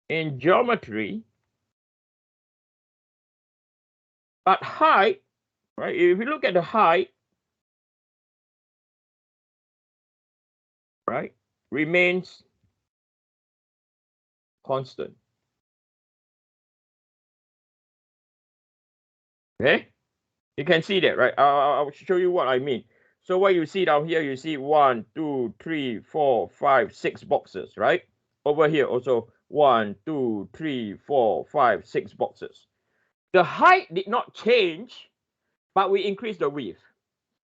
in geometry, but height, right? If you look at the height, right, remains constant. Okay, you can see that, right? I'll show you what I mean. So what you see down here, you see 1, 2, 3, 4, 5, 6 boxes, right? Over here also 1, 2, 3, 4, 5, 6 boxes. The height did not change, but we increased the width.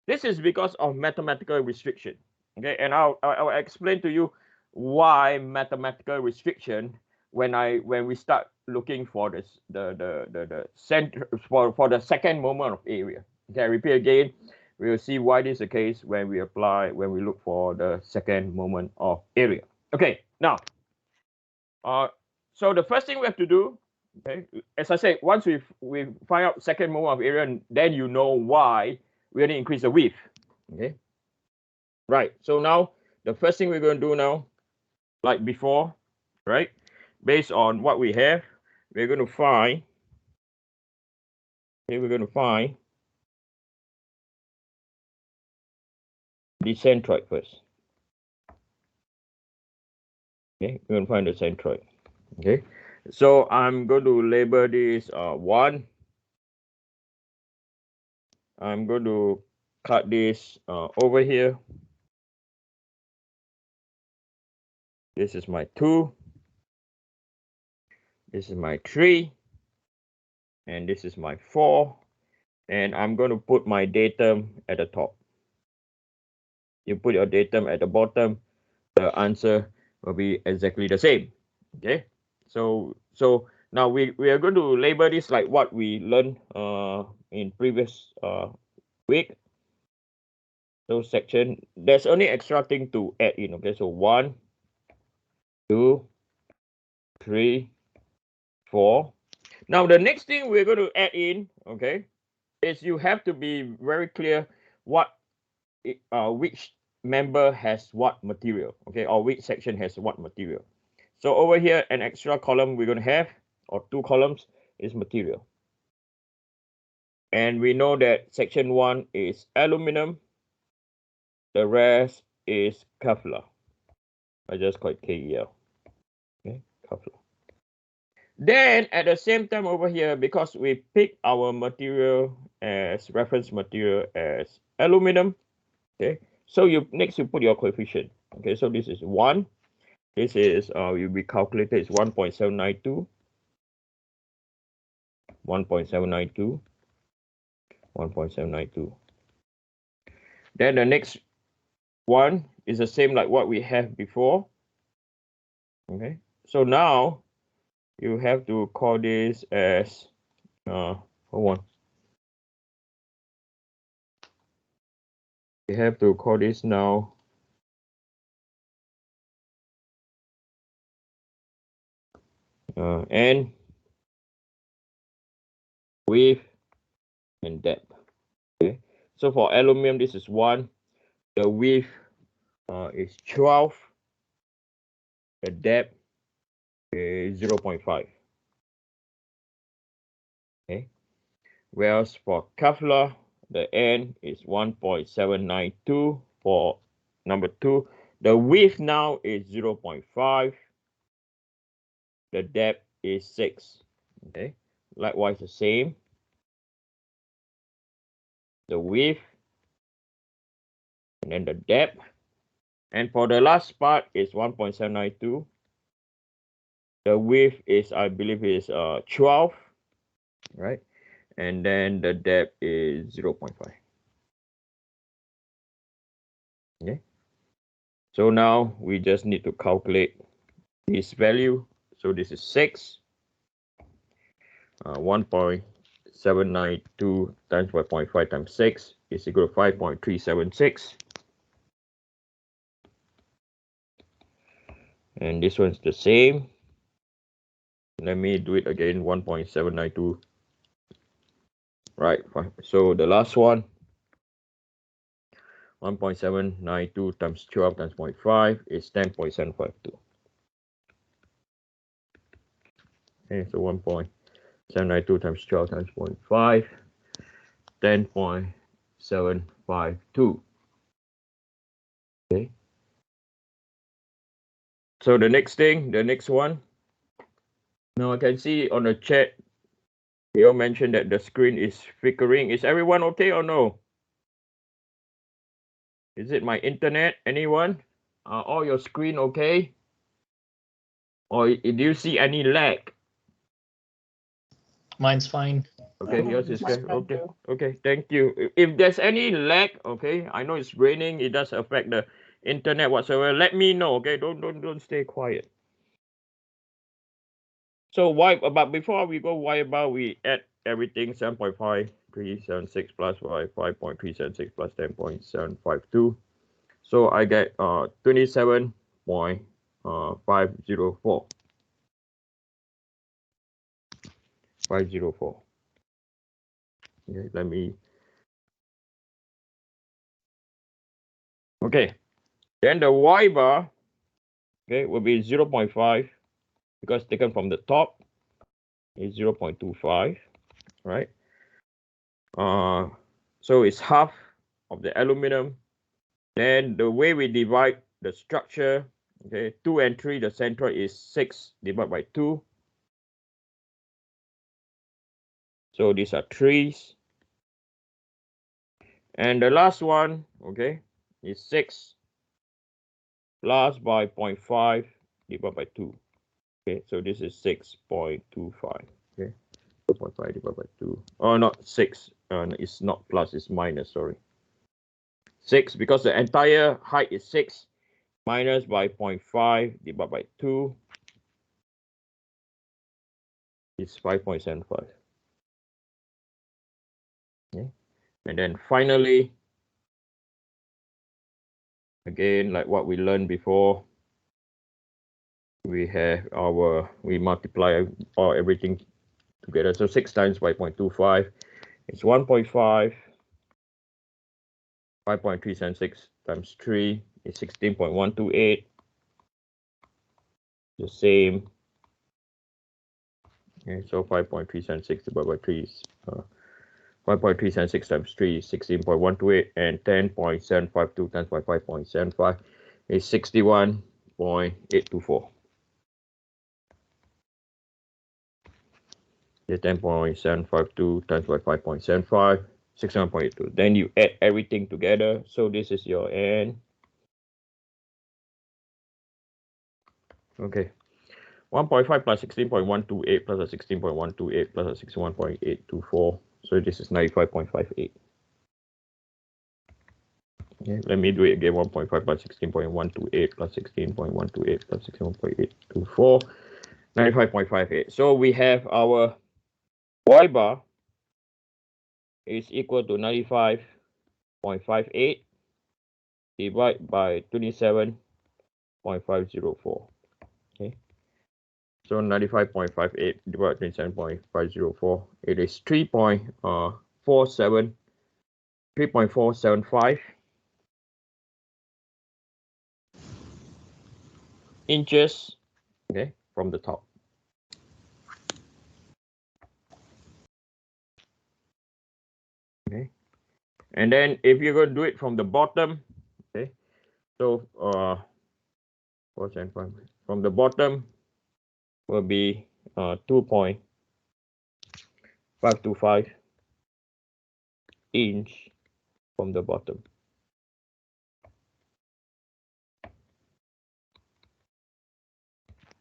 This is because of mathematical restriction. Okay, and I'll explain to you why mathematical restriction when we start looking for this the center for the second moment of area. Okay, I repeat again, we will see why this is the case when we look for the second moment of area. Okay, now so the first thing we have to do, okay, as I said, once we find out second moment of area, then you know why we only increase the width. Okay, right. So now the first thing we're going to do now, like before, right, based on what we have, we're going to find. Okay, we're going to find the centroid first. Okay, we're going to find the centroid. Okay, so I'm going to label this 1. I'm going to cut this over here. This is my 2. This is my 3. And this is my 4. And I'm going to put my datum at the top. You put your datum at the bottom, the answer will be exactly the same. Okay, so now we are going to label this like what we learned in previous week. So section, there's only extra thing to add in. Okay, so 1, 2, 3, 4. Now the next thing we're going to add in, okay, is you have to be very clear what which member has what material, okay, or which section has what material. So over here, an extra column we're going to have, or 2 columns, is material. And we know that section 1 is aluminum. The rest is Kevlar. I just call it KEL. Okay, Kevlar. Then at the same time over here, because we pick our material as reference material as aluminum, okay, so next you put your coefficient. Okay, so this is 1. This is will be calculated is 1.792, 1.792, 1.792. Then the next one is the same like what we have before. Okay, so now you have to call this as hold on. We have to call this now N, width, and depth. Okay, so for aluminum this is 1. The width is 12. The depth is 0.5. Okay, whereas for Kevlar, the N is 1.792 for number 2. The width now is 0.5. The depth is 6. Okay, likewise the same. The width and then the depth. And for the last part is 1.792. The width is, I believe, is 12, right? And then the depth is 0.5. Okay. So now we just need to calculate this value. So this is 6. 1.792 times by 0.5 times 6 is equal to 5.376. And this one's the same. Let me do it again, 1.792. Right, so the last one, 1.792 times 12 times 0.5 is 10.752. Okay, so 1.792 times 12 times 0.5, 10.752. Okay. So the next one. Now I can see on the chat, you all mentioned that the screen is flickering. Is everyone okay or no? Is it my internet? Anyone? Are all your screen okay? Or do you see any lag? Mine's fine. Okay, yours is good. Okay, okay, thank you. If there's any lag, okay, I know it's raining, it does affect the internet whatsoever. Let me know, okay? Don't stay quiet. So but before we go why about we add everything 7.5376 plus 5.376 plus 10.752. So I get 27.504. 504. Okay, let me. Okay, then the y bar, okay, will be 0.5 because taken from the top is 0.25, right? So it's half of the aluminum. Then the way we divide the structure, okay, 2 and 3, the centroid is 6 divided by 2. So these are 3's. And the last one, okay, is 6 plus by 0.5 divided by 2. Okay, so this is 6.25. Okay, 2.5 divided by 2. Oh, not 6. It's not plus, it's minus, sorry. 6 because the entire height is 6 minus by 0.5 divided by 2 is 5.75. Okay, and then finally, again, like what we learned before, we multiply everything together. So 6 times by 0.25 is 1.5. 5.376 times 3 is 16.128. The same. Okay, so 5.376 divided by 3 is 5.376 times 3 is 16.128, and 10.752 times by 5.75 is 61.824. The 10.752 times by 5.75, 61.82. Then you add everything together. So this is your n. Okay. 1.5 plus 16.128 plus a 16.128 plus a 61.824. So this is 95.58. Okay, let me do it again. 1.5 plus 16.128 plus 16.128 plus 61.824. 95.58. So we have our y bar is equal to 95.58 divided by 27.504. Okay. So 95.58 divided by 27.504. It is 3.475 inches, okay, from the top. Okay. And then if you're going to do it from the bottom, okay, so 475 from the bottom will be 2.525 inch from the bottom.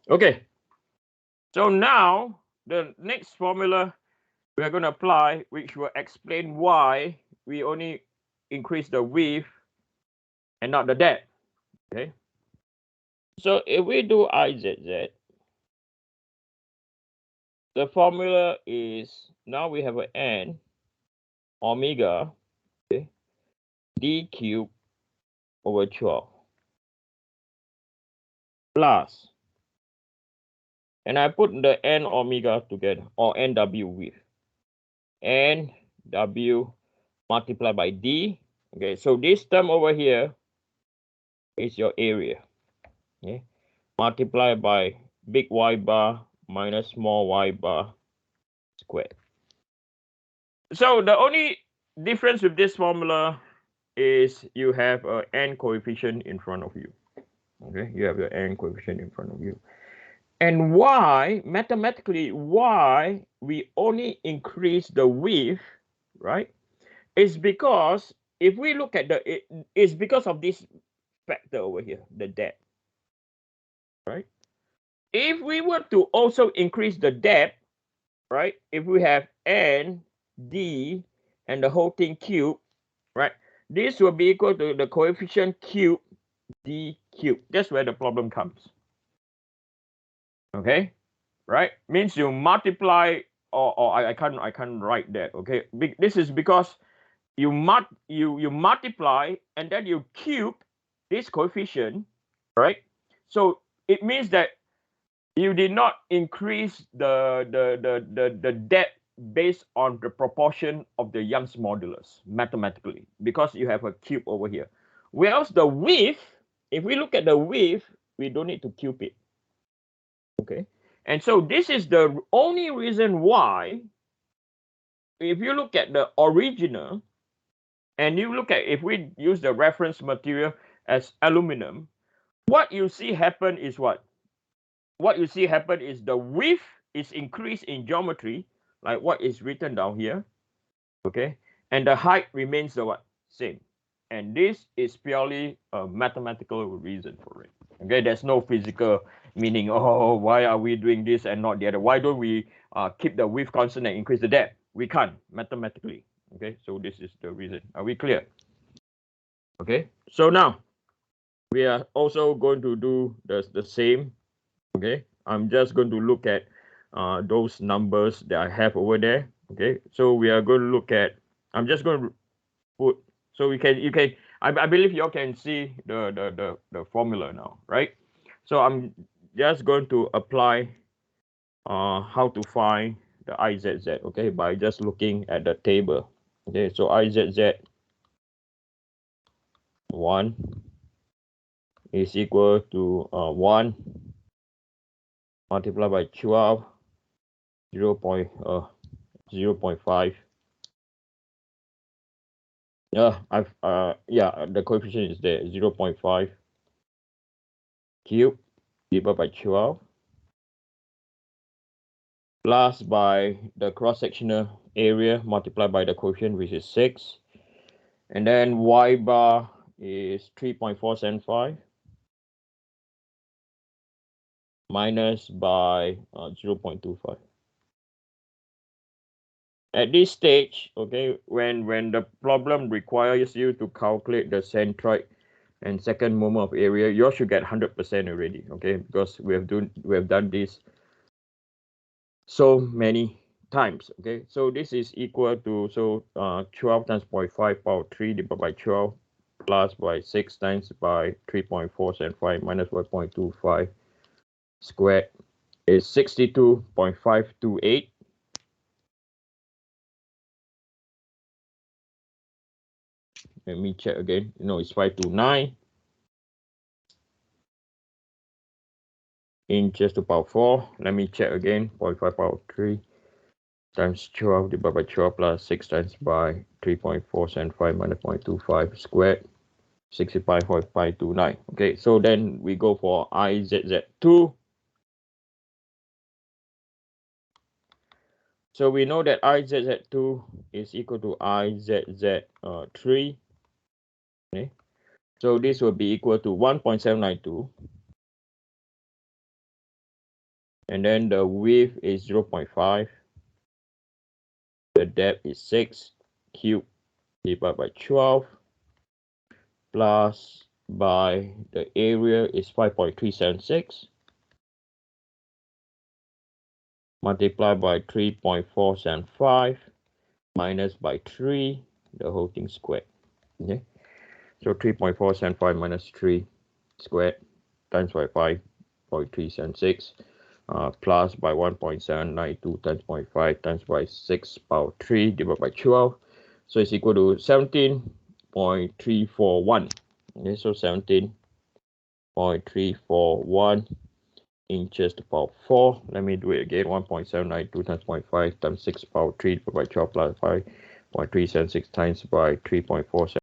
Okay, so now the next formula we are going to apply, which will explain why we only increase the width and not the depth. Okay, so if we do IZZ, the formula is, now we have an n omega, okay, d cubed over 12 plus, and I put the n omega together, or nw with nw multiplied by d. Okay, so this term over here is your area. Okay, multiplied by big Y bar minus small y bar squared. So the only difference with this formula is you have an n coefficient in front of you. Okay, you have your n coefficient in front of you. And why, mathematically, why we only increase the width, right, is because if we look at it's because of this factor over here, the depth, right? If we were to also increase the depth, right, if we have n, d, and the whole thing cube, right, this will be equal to the coefficient cube d cube. That's where the problem comes. Okay, right? Means you multiply, or I can't write that. Okay, this is because you multiply and then you cube this coefficient, right? So it means that you did not increase the depth based on the proportion of the Young's modulus mathematically, because you have a cube over here. Whereas the width, if we look at the width, we don't need to cube it. Okay, and so this is the only reason why, if you look at the original, and you look at, if we use the reference material as aluminum, what you see happen is what? What you see happen is the width is increased in geometry, like what is written down here, okay? And the height remains the what? Same. And this is purely a mathematical reason for it. Okay, there's no physical meaning. Oh, why are we doing this and not the other? Why don't we keep the width constant and increase the depth? We can't mathematically. Okay, so this is the reason. Are we clear? Okay, so now we are also going to do the same. Okay, I'm just going to look at those numbers that I have over there. Okay, so we are going to look at, I'm just going to put, so you can I believe you all can see the formula now, right? So I'm just going to apply how to find the IZZ, okay, by just looking at the table. Okay, so IZZ 1 is equal to 1 multiplied by 12, 0.5. Yeah, the coefficient is there, 0.5 cube divided by 12 plus by the cross-sectional area multiplied by the coefficient, which is 6. And then y bar is 3.475 minus by 0.25. At this stage, okay, when the problem requires you to calculate the centroid and second moment of area, you should get 100% already, okay, because we have done this so many times. Okay, so this is equal to 12 times 0.5 power 3 divided by 12 plus by 6 times by 3.475 minus 1.25 squared is 62.528. Let me check again. No, it's 529 inches to power 4. Let me check again. 0.5 power 3 times 12 divided by 12 plus 6 times by 3.475 minus 0.25 squared, 65.529. Okay, so then we go for IZZ2. So we know that IZZ2 is equal to IZZ3. Okay, so this will be equal to 1.792. And then the width is 0.5. The depth is 6 cube divided by 12 plus by the area is 5.376 multiplied by 3.475 minus by 3, the whole thing squared. Okay, so 3.475 minus 3 squared times by 5.376 plus by 1.792 times 0.5 times by 6 power 3 divided by 12. So it's equal to 17.341. Okay, so 17.341 inches to the power 4. Let me do it again. 1.792 times 0.5 times 6 power 3 divided by 12 plus 5.376 times by 3.47.